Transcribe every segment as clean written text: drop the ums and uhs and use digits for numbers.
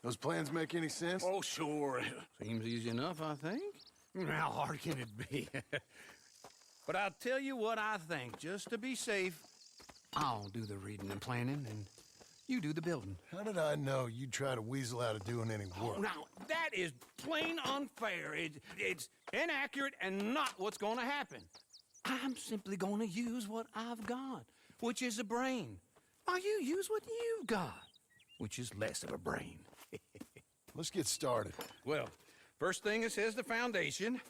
Those plans make any sense? Oh, sure. Seems easy enough, I think. How hard can it be? But I'll tell you what I think. Just to be safe, I'll do the reading and planning, and you do the building. How did I know you'd try to weasel out of doing any work? Oh, now, that is plain unfair. It's inaccurate and not what's going to happen. I'm simply going to use what I've got, which is a brain. While you use what you've got, which is less of a brain. Let's get started. Well, first thing it says the foundation,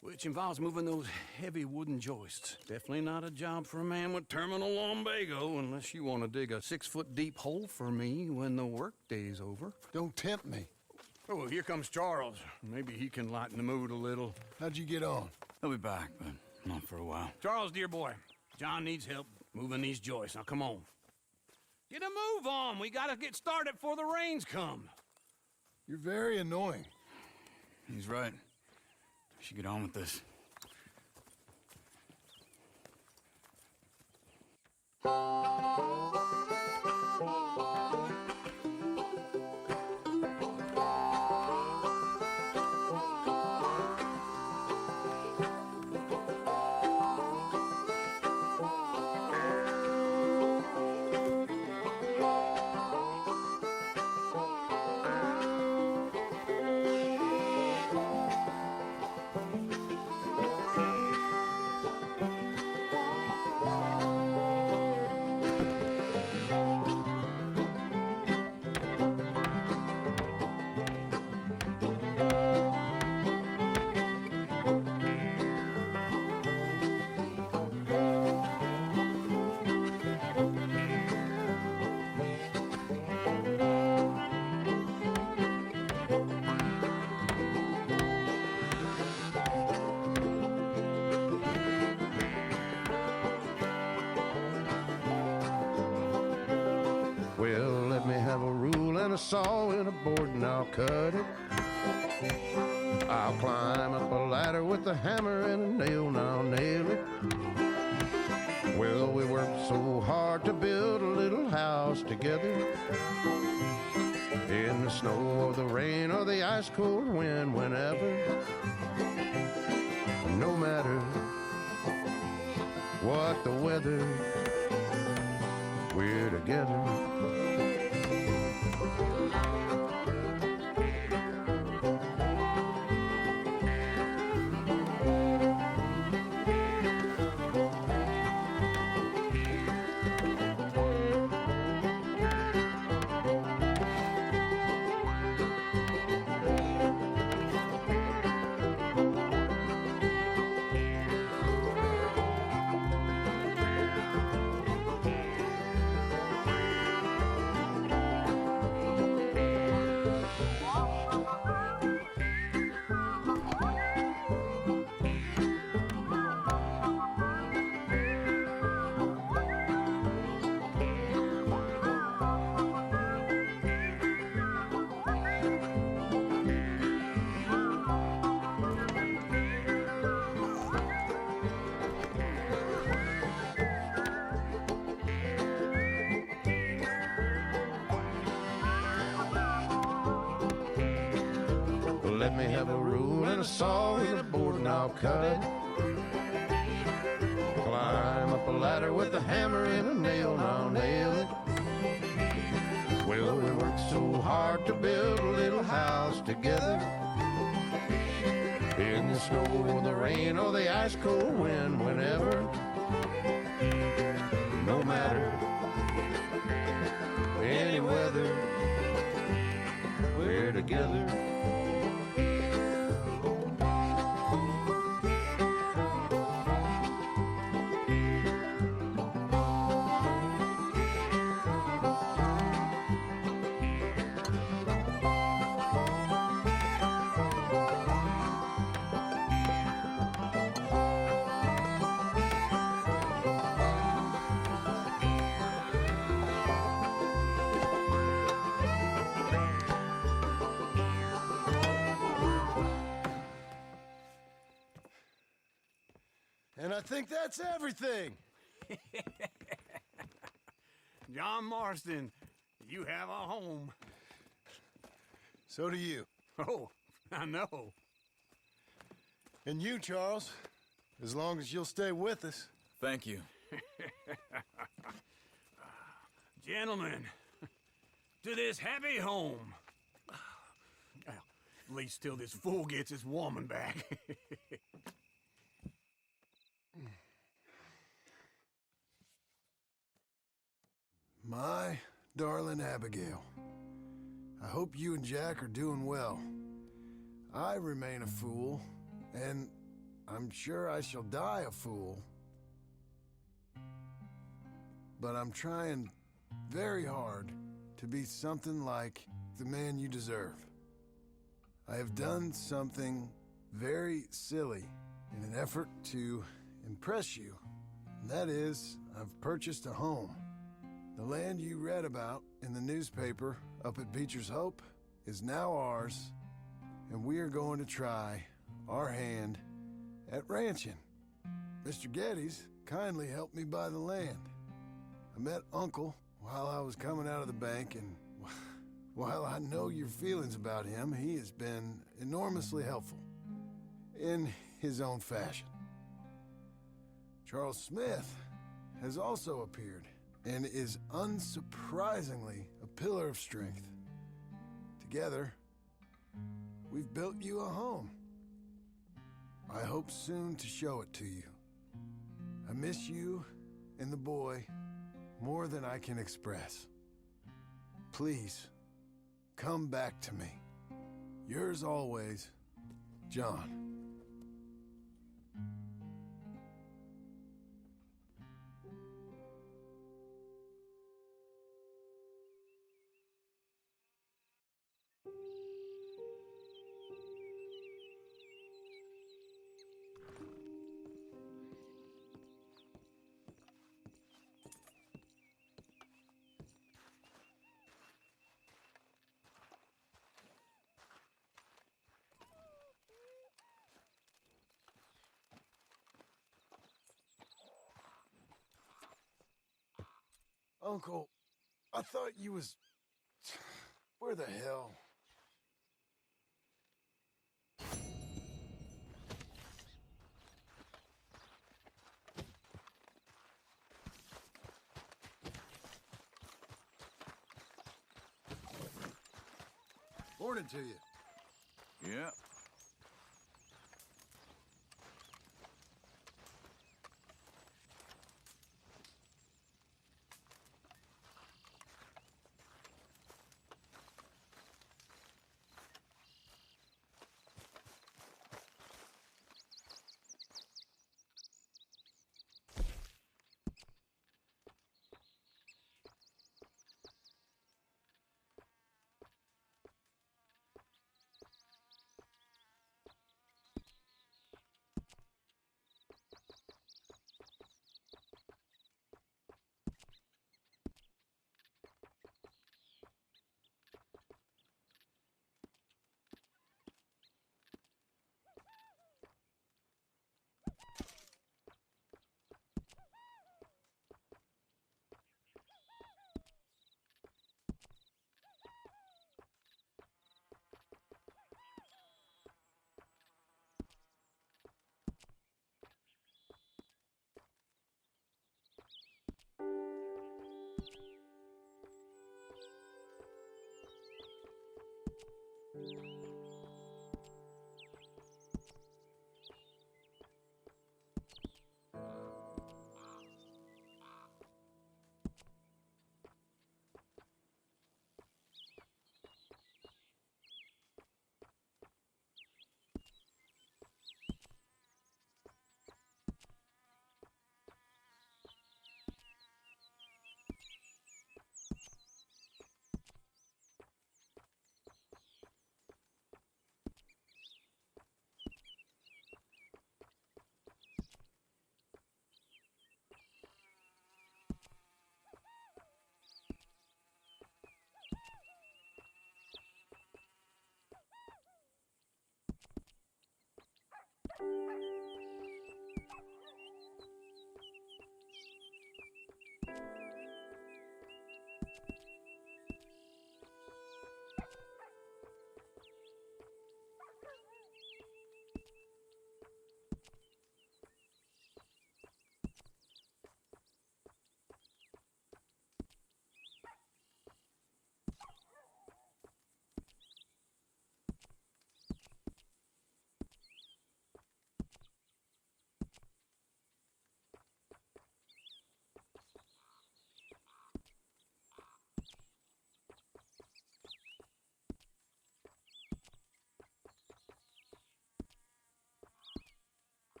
which involves moving those heavy wooden joists. Definitely not a job for a man with terminal lumbago, unless you want to dig a 6-foot deep hole for me when the workday's over. Don't tempt me. Oh, here comes Charles. Maybe he can lighten the mood a little. How'd you get on? I'll be back, but not for a while. Charles, dear boy, John needs help moving these joists. Now, come on. Get a move on. We gotta get started before the rains come. You're very annoying. He's right. We should get on with this. Well, let me have a rule and a saw and a board and I'll cut it. I'll climb up a ladder with a hammer and a nail and I'll nail it. Well, we worked so hard to build a little house together. In the snow or the rain or the ice cold wind, whenever. No matter what the weather, we're together. Let me have a rule and a saw and a board and I'll cut it. Climb up a ladder with a hammer and a nail and I'll nail it. Well, we worked so hard to build a little house together. In the snow or the rain or the ice cold wind, whenever. No matter any weather, we're together. And I think that's everything. John Marston, you have a home. So do you. Oh, I know. And you, Charles, as long as you'll stay with us. Thank you. Gentlemen, to this happy home. Well, at least till this fool gets his woman back. My darling Abigail, I hope you and Jack are doing well. I remain a fool, and I'm sure I shall die a fool. But I'm trying very hard to be something like the man you deserve. I have done something very silly in an effort to impress you. And that is, I've purchased a home. The land you read about in the newspaper up at Beecher's Hope is now ours, and we are going to try our hand at ranching. Mr. Geddes kindly helped me buy the land. I met Uncle while I was coming out of the bank, and while I know your feelings about him, he has been enormously helpful in his own fashion. Charles Smith has also appeared and is unsurprisingly a pillar of strength. Together, we've built you a home. I hope soon to show it to you. I miss you and the boy more than I can express. Please, come back to me. Yours always, John. Uncle, I thought you was... Where the hell? Morning to you. Yeah.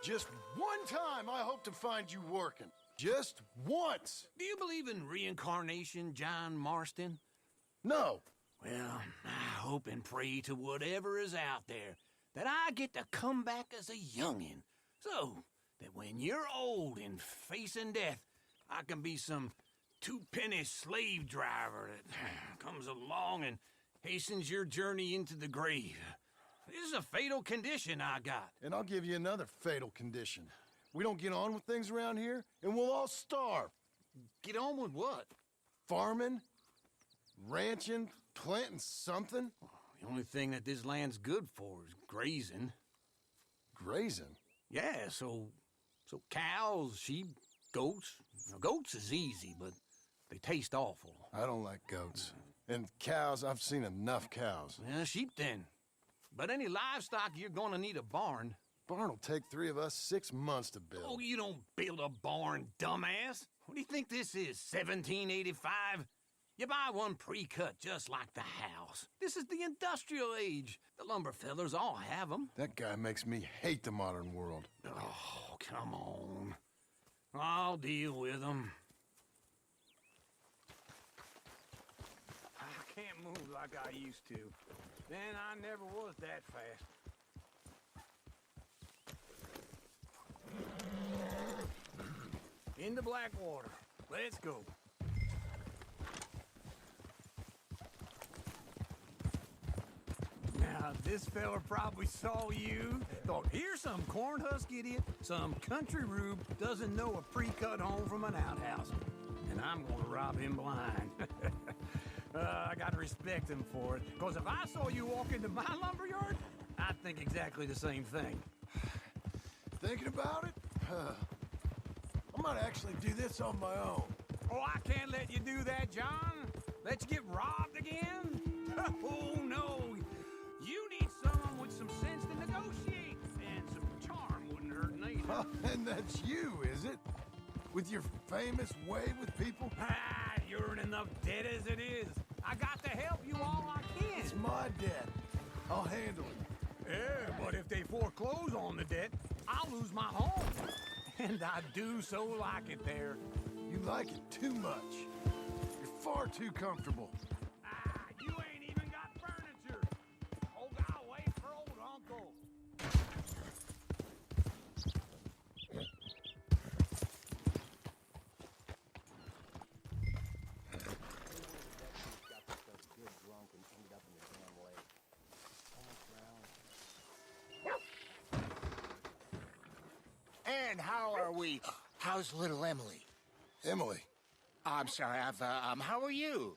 Just one time I hope to find you working. Just once. Do you believe in reincarnation, John Marston? No. Well, I hope and pray to whatever is out there that I get to come back as a youngin', so that when you're old and facing death, I can be some two-penny slave driver that comes along and hastens your journey into the grave. This is a fatal condition I got. And I'll give you another fatal condition. We don't get on with things around here, and we'll all starve. Get on with what? Farming, ranching, planting something. The only thing that this land's good for is grazing. Grazing? Yeah, so cows, sheep, goats. Now, goats is easy, but they taste awful. I don't like goats. And cows, I've seen enough cows. Yeah, sheep then. But any livestock, you're gonna need a barn. Barn will take 3 of us 6 months to build. Oh, you don't build a barn, dumbass. What do you think this is, 1785? You buy one pre-cut just like the house. This is the industrial age. The lumber fellers all have them. That guy makes me hate the modern world. Oh, come on. I'll deal with them. I can't move like I used to. Then I never was that fast. Into Blackwater. Let's go. Now, this fella probably saw you, thought, here's some cornhusk idiot, some country rube doesn't know a pre-cut home from an outhouse. And I'm gonna rob him blind. I gotta respect him for it, because if I saw you walk into my lumberyard, I'd think exactly the same thing. Thinking about it? I might actually do this on my own. Oh, I can't let you do that, John. Let you get robbed again? Oh, no. You need someone with some sense to negotiate, and some charm wouldn't hurt neither. And that's you, is it? With your famous way with people? Ah, you're in enough debt as it is. I got to help you all I can. It's my debt. I'll handle it. Yeah, but if they foreclose on the debt, I'll lose my home. And I do so like it there. You like it too much. You're far too comfortable. Ah, you ain't even got furniture. Oh, God, wait for old Uncle. And how are we? How's little Emily? Emily, I'm sorry, how are you?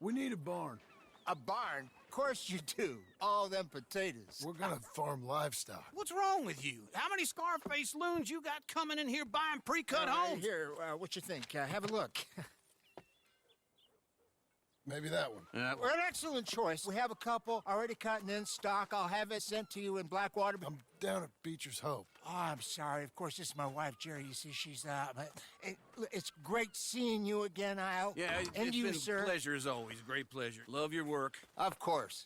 we need a barn. A barn? Of course you do. All them potatoes. We're gonna farm livestock. What's wrong with you? How many Scarface loons you got coming in here buying pre-cut homes? Here, what you think? Have a look. Maybe that one. We're an excellent choice. We have a couple already cut and in stock. I'll have it sent to you in Blackwater. I'm down at Beecher's Hope. Oh, I'm sorry. Of course, this is my wife, Jerry. You see, she's it's great seeing you again, Al. Yeah, and it's you, been sir. a pleasure as always. Great pleasure. Love your work. Of course.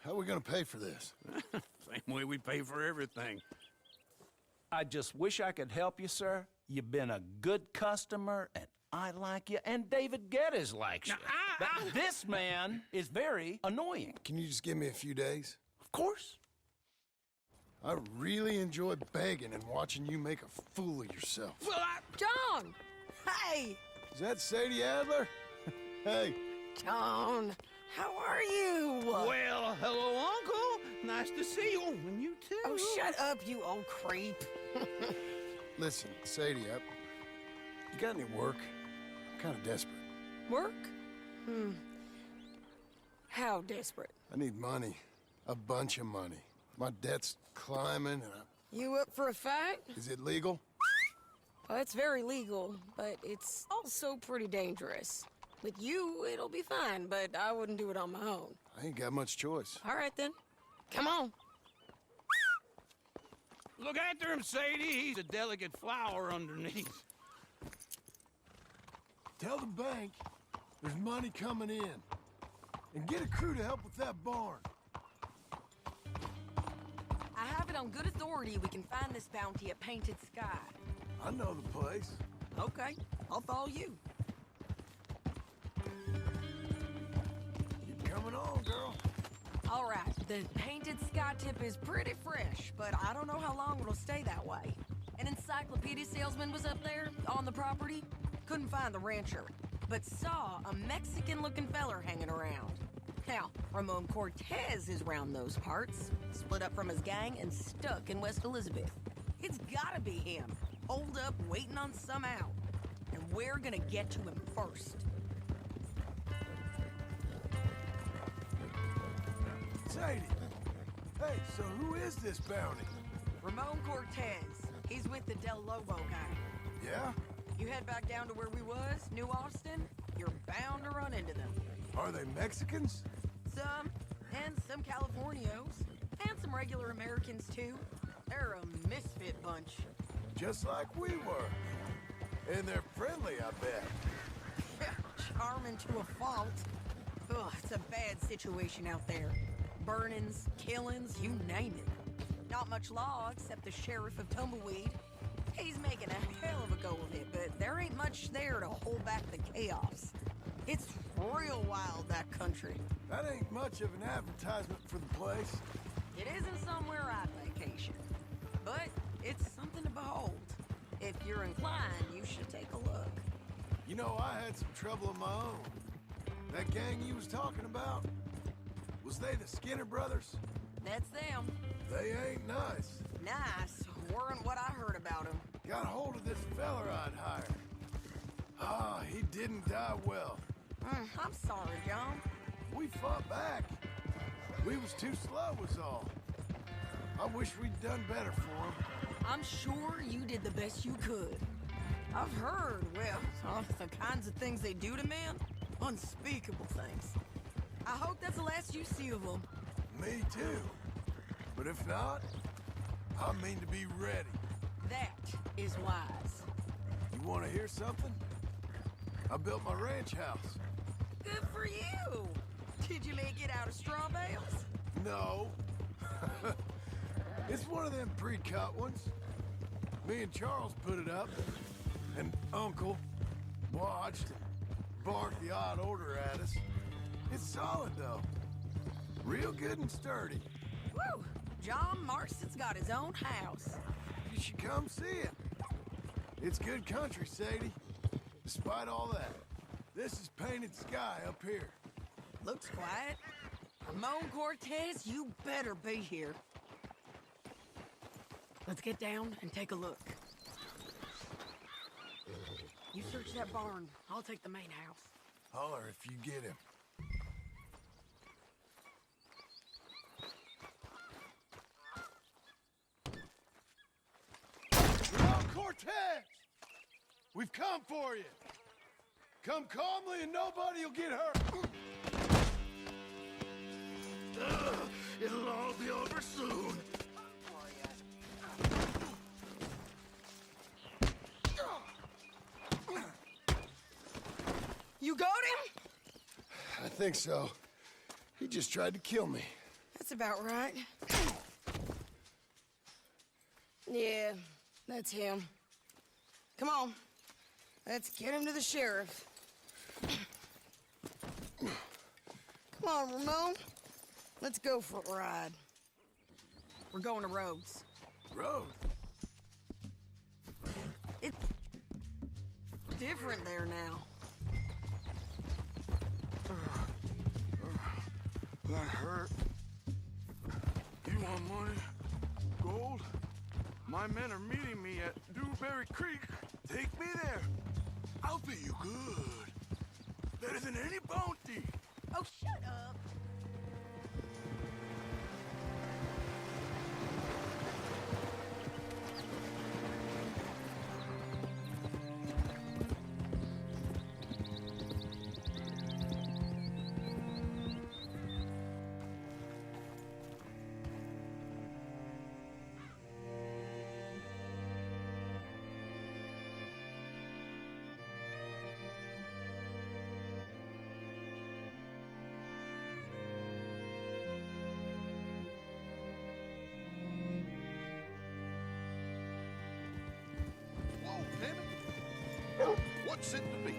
How are we gonna pay for this? Same way we pay for everything. I just wish I could help you, sir. You've been a good customer, and I like you, and David Geddes likes you. Now, But this man is very annoying. Can you just give me a few days? Of course. I really enjoy begging and watching you make a fool of yourself. Well, John! Hey! Is that Sadie Adler? Hey, John, how are you? well, hello, Uncle. Nice to see you. And you too. Oh, shut up, you old creep. listen, Sadie, you got any work? I'm kind of desperate. Work? How desperate? I need money. A bunch of money. My debt's climbing, and You up for a fight? is it legal? Well, it's very legal, but it's also pretty dangerous. With you, it'll be fine, but I wouldn't do it on my own. I ain't got much choice. All right, then. Come on. Look after him, Sadie. He's a delicate flower underneath. Tell the bank there's money coming in. And get a crew to help with that barn. I it on good authority we can find this bounty at Painted Sky. I know the place. Okay, I'll follow you. Keep coming on, girl. All right, the Painted Sky tip is pretty fresh, but I don't know how long it'll stay that way. An encyclopedia salesman was up there on the property. Couldn't find the rancher, but saw a Mexican-looking feller hanging around. Now, Ramon Cortez is round those parts, split up from his gang and stuck in West Elizabeth. It's gotta be him, holed up waiting on some out. And we're gonna get to him first. Sadie. Hey, so who is this bounty? Ramon Cortez. He's with the Del Lobo gang. Yeah? You head back down to where we was, New Austin, you're bound to run into them. Are they Mexicans? Some, and some Californios, and some regular Americans too. They're a misfit bunch. Just like we were. And they're friendly, I bet. Charming to a fault. Ugh, it's a bad situation out there. Burnings, killings, you name it. Not much law except the sheriff of Tumbleweed. He's making a hell of a go of it, but there ain't much there to hold back the chaos. It's real wild, that country. That ain't much of an advertisement for the place. It isn't somewhere I'd vacation, but it's something to behold. If you're inclined, you should take a look. You know, I had some trouble of my own. That gang you was talking about, was they the Skinner brothers? That's them. They ain't nice. Nice. Weren't what I heard about them. Got hold of this feller I'd hired. Ah, he didn't die well. I'm sorry, John. We fought back. We was too slow was all. I wish we'd done better for him. I'm sure you did the best you could. I've heard, well, the kinds of things they do to men. Unspeakable things. I hope that's the last you see of them. Me too. But if not, I mean to be ready. That is wise. You want to hear something? I built my ranch house. Good for you. Did you make it out of straw bales? No. It's one of them pre-cut ones. Me and Charles put it up, and Uncle watched and barked the odd order at us. It's solid, though. Real good and sturdy. Woo! John Marston's got his own house. You should come see it. It's good country, Sadie. Despite all that, this is Painted Sky up here. Looks quiet. Ramon Cortez, you better be here. Let's get down and take a look. You search that barn. I'll take the main house. Holler if you get him. Ramon Cortez! We've come for you. Come calmly and nobody will get hurt. It'll all be over soon. You got him? I think so. He just tried to kill me. That's about right. Yeah, that's him. Come on. Let's get him to the sheriff. Come on, Ramon. Let's go for a ride. We're going to Rhodes. Road? It's different there now. That hurt. You want money? Gold? My men are meeting me at Dewberry Creek. Take me there. I'll pay you good. Better than any bounty. Oh, shut up. Sit to me.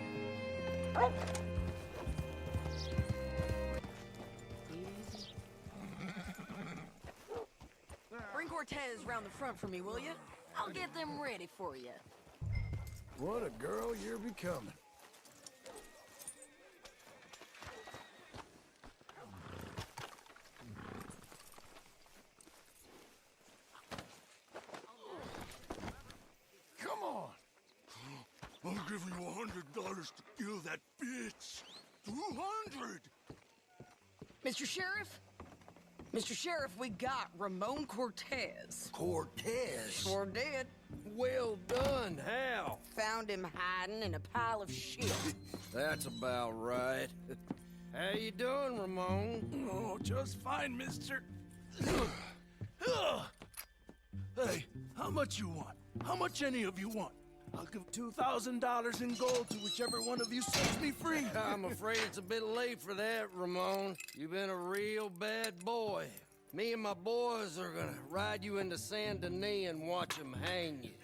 Bring Cortez round the front for me, will you? I'll get them ready for you. What a girl you're becoming. Come on. I'll give you $100 to kill that bitch. 200. Mr. Sheriff? Mr. Sheriff, we got Ramon Cortez. Cortez? Sure did. Well done, Hal. Found him hiding in a pile of shit. That's about right. How you doing, Ramon? Oh, just fine, mister. Hey, how much you want? How much any of you want? I'll give $2,000 in gold to whichever one of you sets me free. I'm afraid it's a bit late for that, Ramon. You've been a real bad boy. Me and my boys are gonna ride you into Saint Denis and watch them hang you.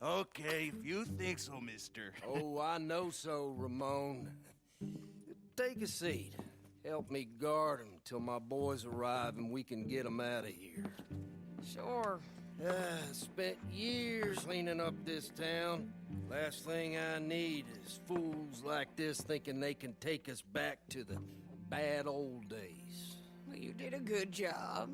Okay, if you think so, mister. Oh, I know so, Ramon. Take a seat. Help me guard them till my boys arrive and we can get them out of here. Sure. Spent years cleaning up this town. Last thing I need is fools like this thinking they can take us back to the bad old days. Well, you did a good job.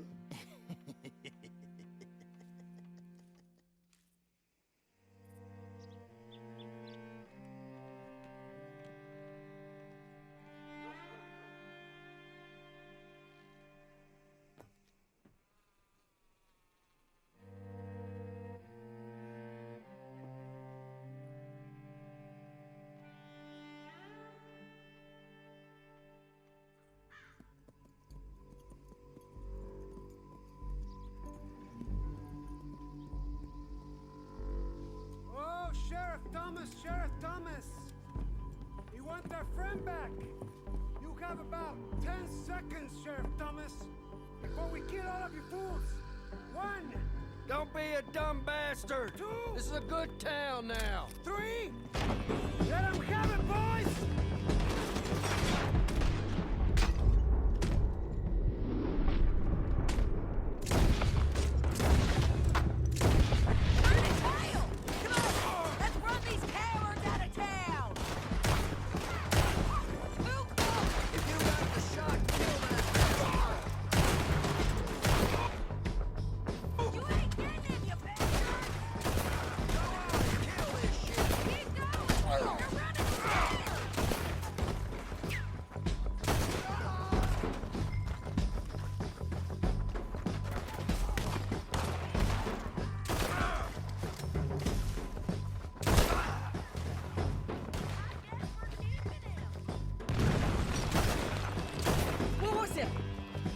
Oh, Sheriff Thomas! We want our friend back! You have about 10 seconds, Sheriff Thomas, before we kill all of you fools! 1, Don't be a dumb bastard! 2, This is a good town now! 3! Let them have it, boys!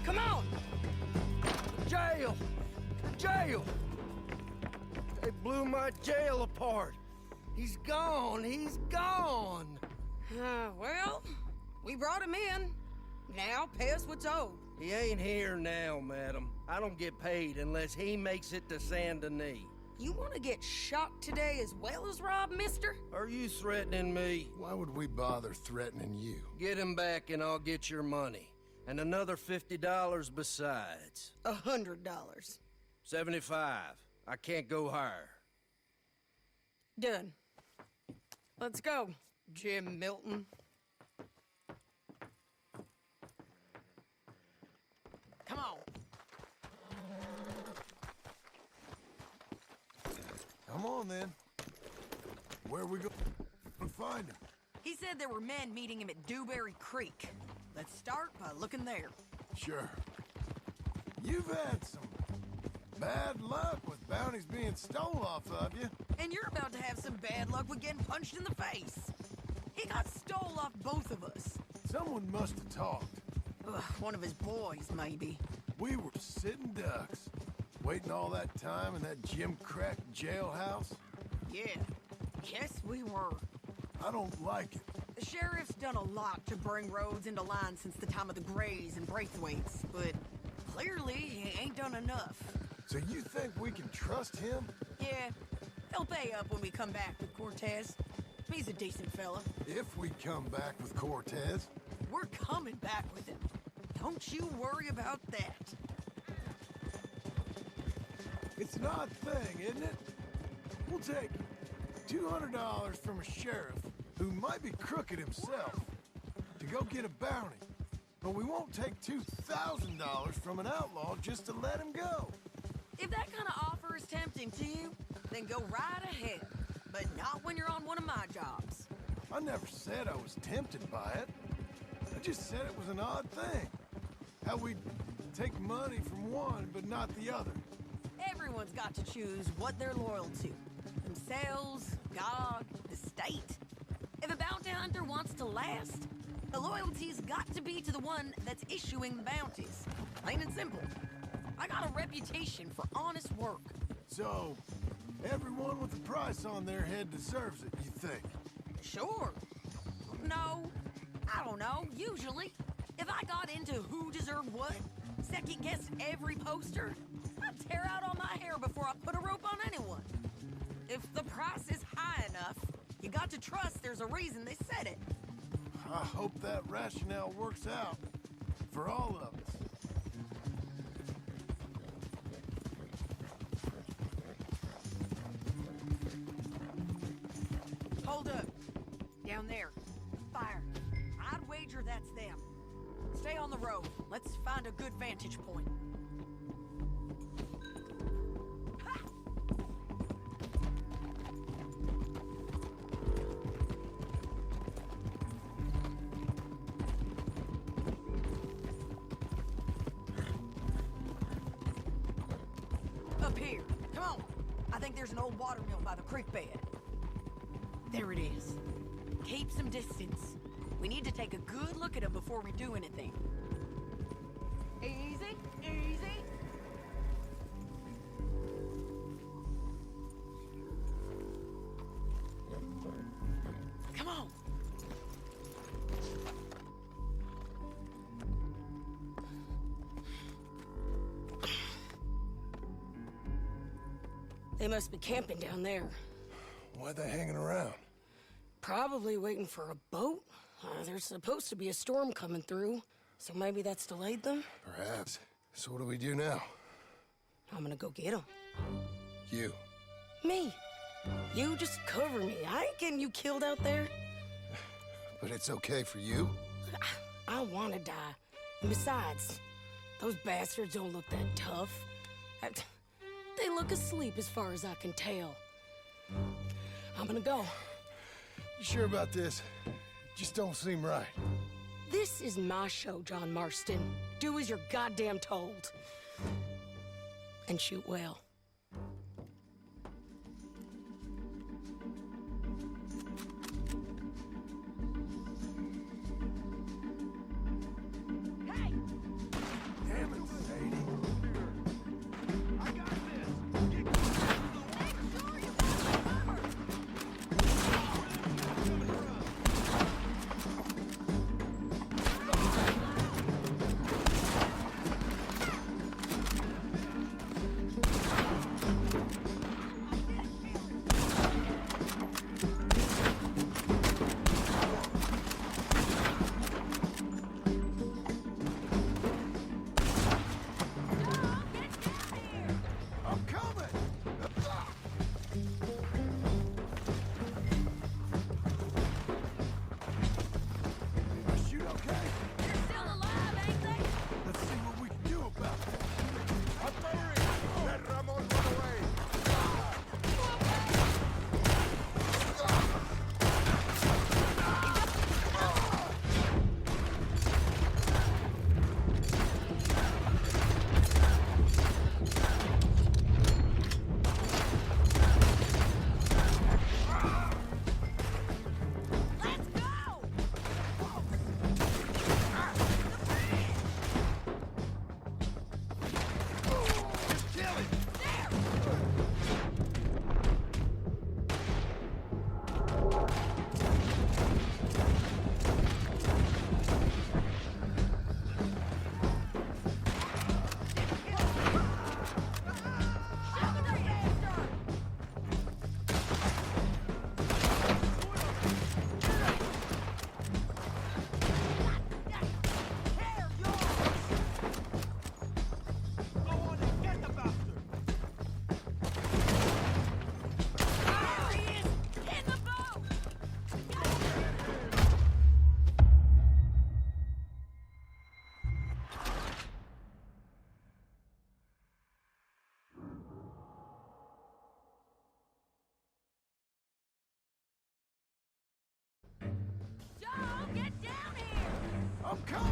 Come on! Jail! Jail! They blew my jail apart. He's gone. He's gone. Well, we brought him in. Now pay us what's owed. He ain't here now, madam. I don't get paid unless he makes it to Saint Denis. You want to get shot today as well as rob, mister? Are you threatening me? Why would we bother threatening you? Get him back and I'll get your money. And another $50 besides. $100. 75. I can't go higher. Done. Let's go, Jim Milton. Come on. Come on, then. Where we go to find him? He said there were men meeting him at Dewberry Creek. Let's start by looking there. Sure. You've had some bad luck with bounties being stole off of you. And you're about to have some bad luck with getting punched in the face. He got stole off both of us. Someone must have talked. Ugh, one of his boys, maybe. We were sitting ducks, waiting all that time in that Jim Crack jailhouse. Yeah. Yes, we were. I don't like it. The sheriff's done a lot to bring roads into line since the time of the Grays and Braithwaites, but clearly he ain't done enough. So you think we can trust him? Yeah, They'll pay up when we come back with Cortez. He's a decent fella. If we come back with Cortez. We're coming back with him. Don't you worry about that. It's an odd thing, isn't it? We'll take $200 from a sheriff who might be crooked himself to go get a bounty. But we won't take $2,000 from an outlaw just to let him go. If that kind of offer is tempting to you, then go right ahead. But not when you're on one of my jobs. I never said I was tempted by it. I just said it was an odd thing. How we take money from one but not the other. Everyone's got to choose what they're loyal to. Themselves, God, the state. If a bounty hunter wants to last, the loyalty's got to be to the one that's issuing the bounties. Plain and simple. I got a reputation for honest work. So, everyone with a price on their head deserves it, you think? Sure. No, I don't know, usually. If I got into who deserved what, second-guessed every poster, I'd tear out all my hair before I put a rope on anyone. If the price is high enough, you got to trust there's a reason they said it. I hope that rationale works out for all of us. Hold up. Down there. Fire. I'd wager that's them. Stay on the road. Let's find a good vantage point. Ha! Up here. Come on. I think there's an old water mill by the creek bed. There it is. Keep some distance. We need to take a good look at him before we do anything. Easy, easy. Come on. They must be camping down there. Why are they hanging around? Probably waiting for a boat. There's supposed to be a storm coming through, so maybe that's delayed them. Perhaps. So what do we do now? I'm gonna go get them. You. Me. You just cover me. I ain't getting you killed out there. But it's okay for you? I wanna die. And besides, those bastards don't look that tough. They look asleep as far as I can tell. I'm gonna go. You sure about this? Just don't seem right. This is my show, John Marston. Do as you're goddamn told. And shoot well. Hey! Damn it, Sadie. I got this. Make sure you got cover! I'm coming!